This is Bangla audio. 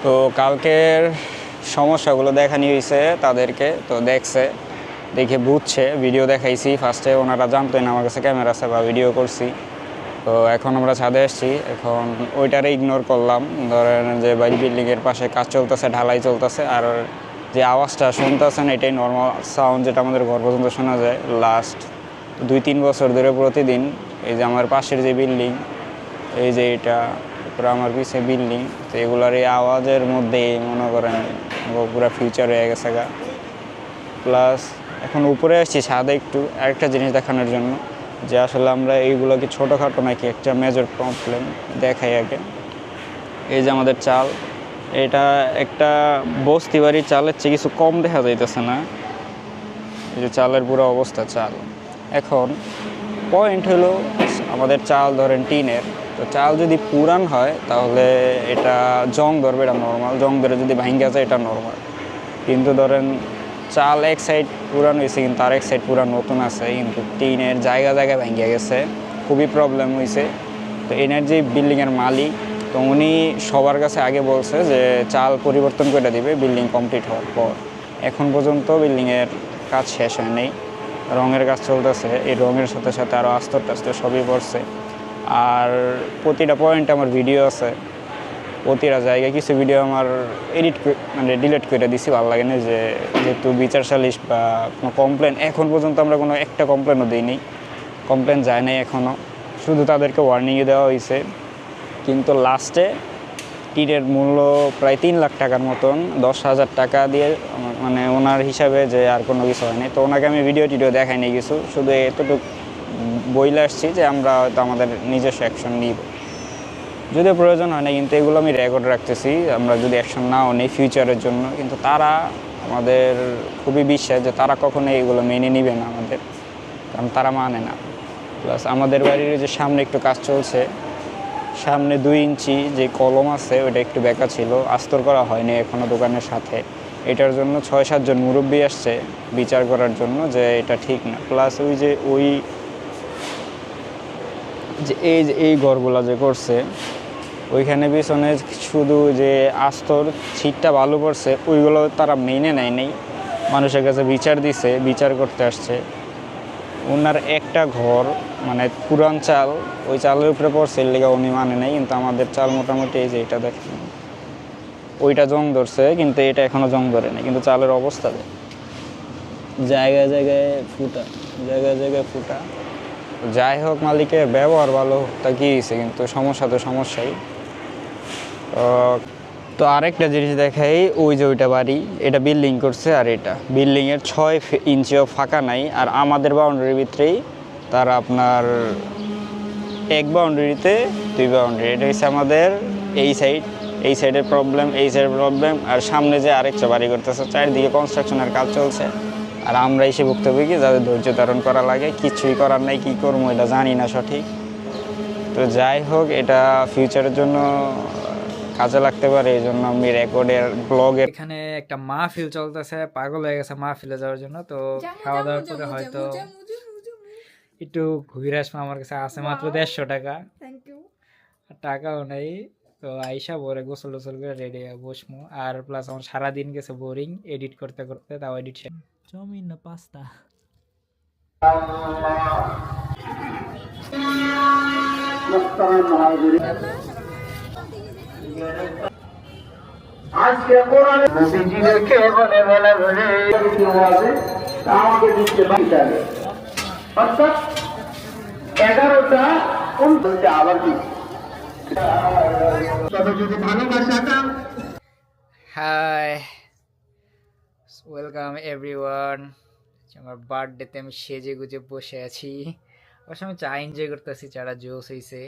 তো কালকের সমস্যাগুলো দেখানি হয়েছে তাদেরকে, তো দেখছে, দেখে বুঝছে। ভিডিও দেখাইছি, ফার্স্টে ওনারা জানতোই না আমার কাছে ক্যামেরা আছে বা ভিডিও করছি। তো এখন আমরা ছাদে আসছি, এখন ওইটারে ইগনোর করলাম। ধরেন যে বাড়ি বিল্ডিংয়ের পাশে কাজ চলতেছে, ঢালাই চলতেছে, আর যে আওয়াজটা শুনতেছেন এটাই নর্মাল সাউন্ড, যেটা আমাদের ঘর পর্যন্ত শোনা যায়। লাস্ট 2-3 বছর ধরে প্রতিদিন এই যে আমার পাশের যে বিল্ডিং, এই যে এটা, তারপরে আমার পিছিয়ে বিল্ডিং, তো এগুলার এই আওয়াজের মধ্যেই মনে করেন পুরো ফিউচার হয়ে গেছে গা। প্লাস এখন উপরে আসছি ছাদে একটু আরেকটা জিনিস দেখানোর জন্য, যে আসলে আমরা এইগুলোকে ছোটোখাটো নাকি একটা মেজর প্রবলেম দেখাই আগে। এই যে আমাদের চাল, এটা একটা বস্তি বাড়ির চালের চেয়ে কিছু কম দেখা যাইতেছে না। এই যে চালের পুরো অবস্থা চাল। এখন পয়েন্ট হলো আমাদের চাল ধরেন টিনের, তো চাল যদি পুরান হয় তাহলে এটা জং ধরবে, এটা নর্মাল। জং ধরে যদি ভাঙ্গা যায় এটা নর্মাল। কিন্তু ধরেন চাল এক সাইড পুরান হয়েছে কিন্তু আরেক সাইড পুরান নতুন আছে, কিন্তু টিনের জায়গা জায়গায় ভেঙে গেছে, খুবই প্রবলেম হয়েছে। তো এনার যে বিল্ডিংয়ের মালিক, তো উনি সবার কাছে আগে বলছে যে চাল পরিবর্তন করে দিবে বিল্ডিং কমপ্লিট হওয়ার পর। এখন পর্যন্ত বিল্ডিংয়ের কাজ শেষ হয়নি, রঙের কাজ চলতেছে। এই রঙের সাথে সাথে আরও আস্তর টাস্তর সবই পড়ছে। আর প্রতিটা পয়েন্টে আমার ভিডিও আছে, প্রতিটা জায়গায় কিছু ভিডিও আমার মানে ডিলিট করে দিছি, ভালো লাগে না। যেহেতু বিচার সালিশ বা কোনো কমপ্লেন এখন পর্যন্ত আমরা কোনো একটা কমপ্লেনও দিইনি, কমপ্লেন যায় নাই এখনও, শুধু তাদেরকে ওয়ার্নিংয়ে দেওয়া হয়েছে। কিন্তু লাস্টে টিনের মূল্য প্রায় 3 লাখ টাকার মতন, 10,000 টাকা দিয়ে, মানে ওনার হিসাবে যে আর কোনো কিছু হয়নি। তো ওনাকে আমি ভিডিও টিডিও দেখাইনি কিছু, শুধু এতটুকু বইলে আসছি যে আমরা হয়তো আমাদের নিজস্ব অ্যাকশন নিব, যদিও প্রয়োজন হয় না। কিন্তু এগুলো আমি রেকর্ড রাখতেছি, আমরা যদি অ্যাকশন নাও নেই ফিউচারের জন্য। কিন্তু তারা আমাদের খুবই বিশ্বাস যে তারা কখনোই এগুলো মেনে নিবে না আমাদের, কারণ তারা মানে না। প্লাস আমাদের বাড়ির যে সামনে একটু কাজ চলছে, সামনে 2 ইঞ্চি যে কলম আছে ওটা একটু বেঁকা ছিল, আস্তর করা হয়নি এখনও দোকানের সাথে। এটার জন্য 6-7 জন মুরব্বী আসছে বিচার করার জন্য যে এটা ঠিক না। প্লাস ওই যে এই ঘরগুলা যে করছে, ওইখানে পিছনে শুধু যে আস্তর ছিটটা ভালো পড়ছে, ওইগুলো তারা মেনে নেয় নেই, মানুষের কাছে বিচার দিছে, বিচার করতে আসছে। ওনার একটা ঘর মানে পুরান চাল, ওই চালের উপরে পড়ছে, এর লেগে উনি মানে নেই। কিন্তু আমাদের চাল মোটামুটি এই যে এটা দেখেন, ওইটা জং ধরছে কিন্তু এটা এখনও জং ধরে নেই, কিন্তু চালের অবস্থা জায়গায় জায়গায় ফুটা, জায়গায় জায়গায় ফুটা। যাই হোক, মালিকের ব্যবহার ভালো তা কি হয়েছে, কিন্তু সমস্যা তো সমস্যাই। তো আরেকটা জিনিস দেখাই, ওই যে ওইটা বাড়ি, এটা বিল্ডিং করছে, আর এটা বিল্ডিংয়ের 6 ইঞ্চিও ফাঁকা নাই। আর আমাদের বাউন্ডারির ভিতরেই তার আপনার এক বাউন্ডারিতে 2 বাউন্ডারি। এটা হচ্ছে আমাদের এই সাইডের প্রবলেম, এই সাইডের প্রবলেম। আর সামনে যে আরেকটা বাড়ি করতেছে, চারিদিকে কনস্ট্রাকশনের কাজ চলছে। আর আমরা এসে ভুক্তভোগী, যাদের ধৈর্য ধারণ করা লাগে। কিছুই করার নাই, কী করবো এটা জানি না সঠিক। তো যাই হোক, এটা ফিউচারের জন্য কাজে লাগতে পারে, এই জন্য আমি রেকর্ডের ব্লগের এখানে একটা মাহফিল চলতেছে, পাগল হয়ে গেছে মাহফিলে যাওয়ার জন্য। তো খাওয়া দাওয়ার পরে হয়তো একটু ঘুরে আসবো। আমার কাছে আছে মাত্র 150 টাকা, টাকাও নেই। তো আইসা পরে গোসল টোসল করে রেডি হয়ে বসবো। আর প্লাস আমার সারাদিন গেছে বোরিং এডিট করতে করতে, তাও এডিট শেষ। চাউমিন না পাস্তা? আজকে কোরআনে নবীজি রেখে বলে বলে বলে আমাকে দিতে বাড়িতে আগে, অর্থাৎ 11টা কোন বলতে আবার কি তবে যদি ভালোবাসাটা। Hi, welcome everyone. আমার বার্থডেতে আমি সেজে গুজে বসে আছি। অবশ্য আমি চা এনজয় করতেছি, চাটা জোস হয়েছে।